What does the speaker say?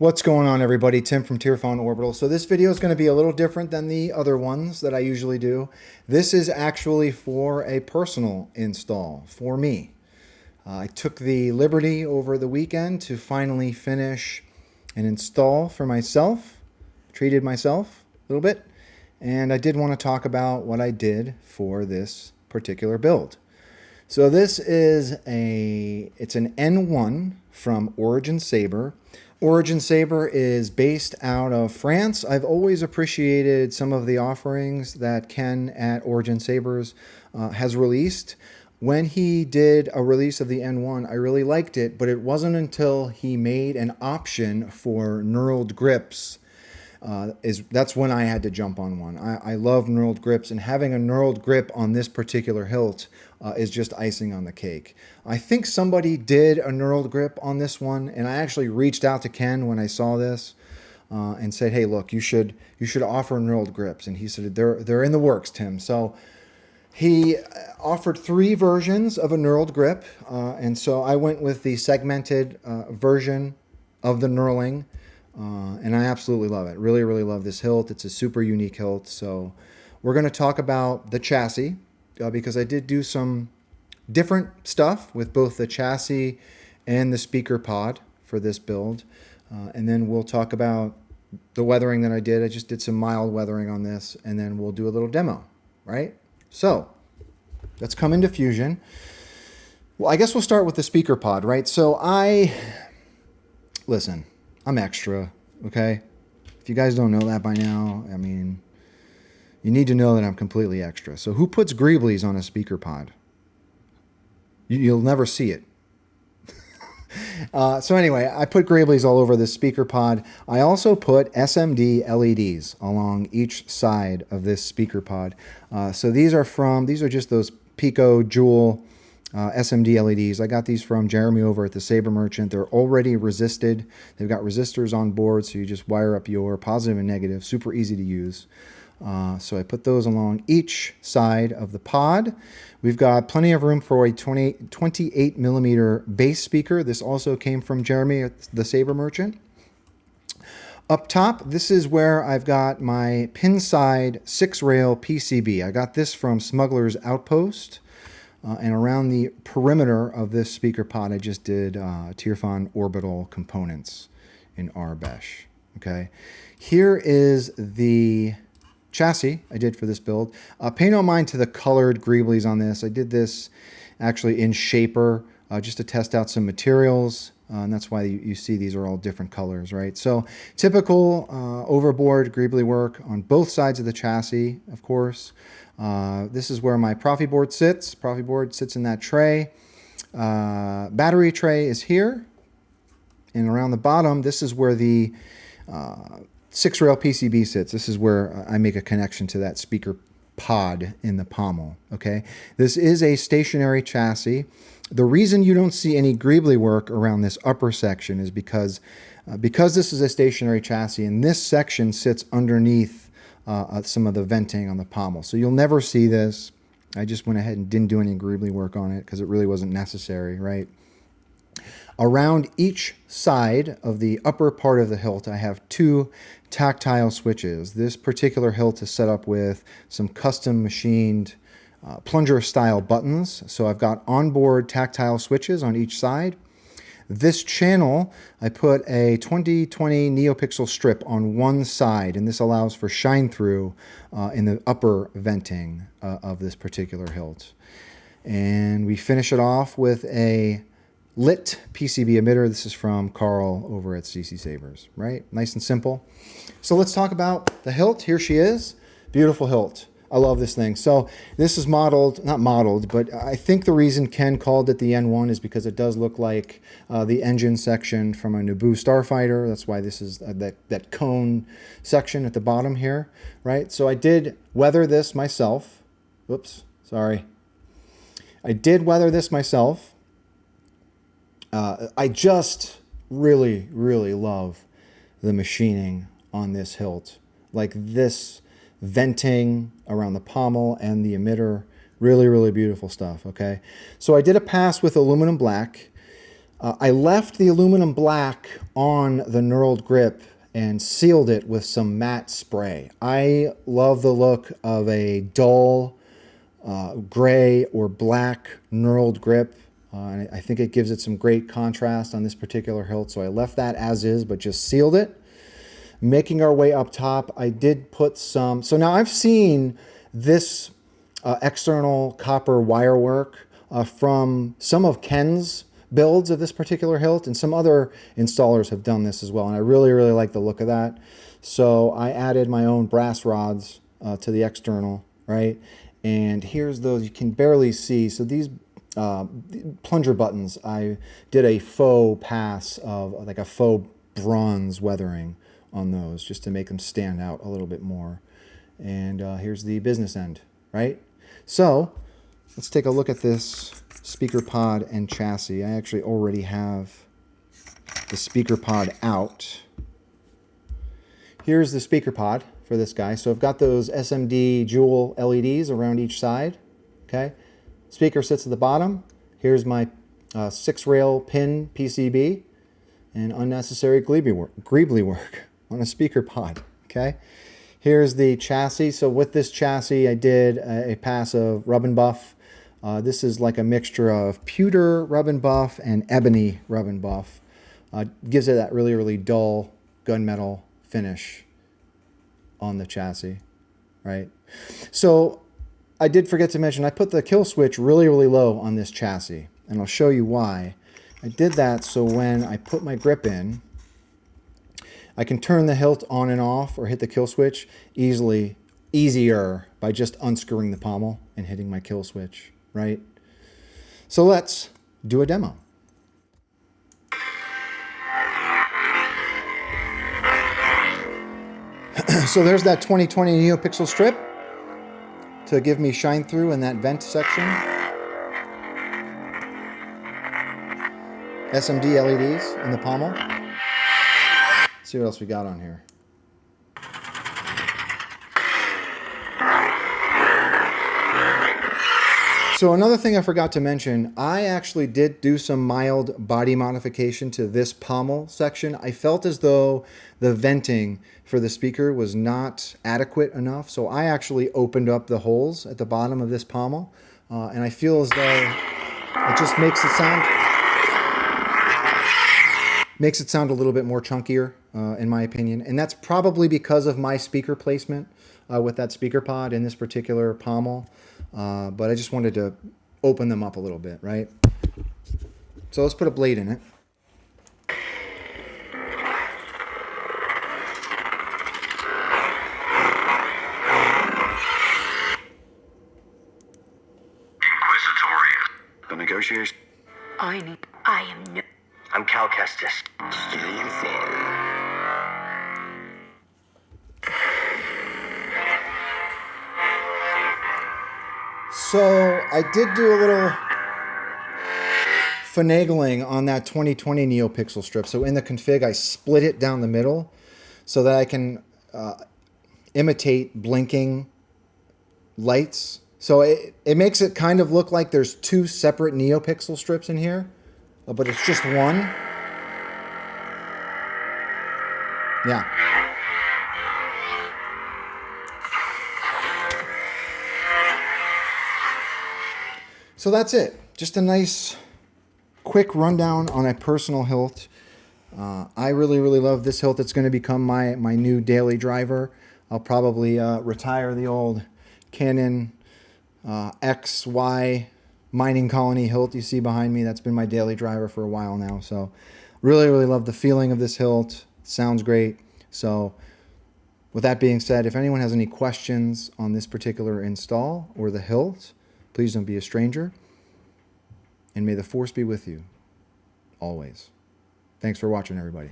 What's going on, everybody? Tim from Tearfon Orbital. So this video is going to be a little different than the other ones that I usually do. This is actually for a personal install for me. I took the liberty over the weekend to finally finish an install for myself. Treated myself a little bit. And I did want to talk about what I did for this particular build. So this is it's an N1 from Origin Saber. Origin Saber is based out of France. I've always appreciated some of the offerings that Ken at Origin Sabers has released. When he did a release of the N1, I really liked it, but it wasn't until he made an option for knurled grips that's when I had to jump on one. I love knurled grips, and having a knurled grip on this particular hilt is just icing on the cake. I think somebody did a knurled grip on this one, and I actually reached out to Ken when I saw this and said, "Hey, look, you should offer knurled grips." And he said, "They're in the works, Tim." So he offered 3 versions of a knurled grip, and so I went with the segmented version of the knurling. And I absolutely love it. Really, really love this hilt. It's a super unique hilt. So we're going to talk about the chassis because I did do some different stuff with both the chassis and the Speakerpod for this build. And then we'll talk about the weathering that I did. I just did some mild weathering on this, and then we'll do a little demo, right? So let's come into Fusion. Well, I guess we'll start with the Speakerpod, right? So listen, I'm extra, okay? If you guys don't know that by now, I mean, you need to know that I'm completely extra. So who puts greeblies on a Speakerpod? You'll never see it. So anyway, I put greeblies all over this Speakerpod. I also put SMD LEDs along each side of this Speakerpod. So these are just those Pico Jewel SMD LEDs. I got these from Jeremy over at the Saber Merchant. They're already resisted. They've got resistors on board, so you just wire up your positive and negative. Super easy to use. So I put those along each side of the pod. We've got plenty of room for a 28 millimeter bass speaker. This also came from Jeremy at the Saber Merchant. Up top, this is where I've got my pin side 6-rail PCB. I got this from Smugglers Outpost. And around the perimeter of this Speakerpod, I just did Tearfon Orbital components in R-Besh. Okay, here is the chassis I did for this build. Pay no mind to the colored greeblies on this. I did this actually in Shaper just to test out some materials. And that's why you see these are all different colors, right? So typical overboard greebly work on both sides of the chassis, of course. This is where my Proffie board sits. Proffie board sits in that tray. Battery tray is here. And around the bottom, this is where the 6-rail PCB sits. This is where I make a connection to that speaker pod in the pommel, okay? This is a stationary chassis. The reason you don't see any greebly work around this upper section is because this is a stationary chassis, and this section sits underneath some of the venting on the pommel. So you'll never see this. I just went ahead and didn't do any greebly work on it because it really wasn't necessary, right? Around each side of the upper part of the hilt, I have 2 tactile switches. This particular hilt is set up with some custom machined plunger style buttons. So I've got onboard tactile switches on each side. This channel, I put a 2020 NeoPixel strip on one side, and this allows for shine through in the upper venting of this particular hilt. And we finish it off with a lit PCB emitter. This is from Carl over at CCsabers, right? Nice and simple. So let's talk about the hilt. Here she is. Beautiful hilt. I love this thing. So this is modeled, not modeled, but I think the reason Ken called it the N1 is because it does look like the engine section from a Naboo starfighter. That's why this is that cone section at the bottom here, right? So I did weather this myself. Whoops, sorry. I did weather this myself. I just really, really love the machining on this hilt. Like this venting around the pommel and the emitter. Really, really beautiful stuff, okay? So I did a pass with aluminum black. I left the aluminum black on the knurled grip and sealed it with some matte spray. I love the look of a dull gray or black knurled grip. I think it gives it some great contrast on this particular hilt, so I left that as is, but just sealed it. Making our way up top, I did put some, so now I've seen this external copper wire work from some of Ken's builds of this particular hilt, and some other installers have done this as well, and I really, really like the look of that. So I added my own brass rods to the external, right? And here's those, you can barely see. So these plunger buttons, I did a faux pass of like a faux bronze weathering on those just to make them stand out a little bit more. And here's the business end, right? So let's take a look at this speaker pod and chassis. I actually already have the speaker pod out. Here's the speaker pod for this guy. So I've got those SMD jewel LEDs around each side. Okay, speaker sits at the bottom. Here's my 6-rail pin PCB and unnecessary greebly work on a speaker pod. Okay, here's the chassis. So with this chassis, I did a pass of rub and buff. This is like a mixture of pewter rub and buff and ebony rub and buff. Gives it that really, really dull gunmetal finish on the chassis, right? So I did forget to mention, I put the kill switch really, really low on this chassis, and I'll show you why. I did that so when I put my grip in, I can turn the hilt on and off or hit the kill switch easier by just unscrewing the pommel and hitting my kill switch, right? So let's do a demo. So there's that 2020 NeoPixel strip to give me shine through in that vent section. SMD LEDs in the pommel. Let's see what else we got on here. So another thing I forgot to mention, I actually did do some mild body modification to this pommel section. I felt as though the venting for the speaker was not adequate enough, so I actually opened up the holes at the bottom of this pommel, and I feel as though it just makes it sound a little bit more chunkier, in my opinion, and that's probably because of my speaker placement with that speaker pod in this particular pommel. But I just wanted to open them up a little bit, right? So let's put a blade in it. Inquisitorius. The negotiation. I'm Cal Kestis. Still on fire. So I did do a little finagling on that 2020 NeoPixel strip. So in the config, I split it down the middle so that I can imitate blinking lights. So it makes it kind of look like there's two separate NeoPixel strips in here, but it's just one. Yeah. So that's it. Just a nice, quick rundown on a personal hilt. I really, really love this hilt. It's going to become my new daily driver. I'll probably retire the old Canon XY mining colony hilt you see behind me. That's been my daily driver for a while now. So really, really love the feeling of this hilt. It sounds great. So with that being said, if anyone has any questions on this particular install or the hilt, please don't be a stranger, and may the force be with you, always. Thanks for watching, everybody.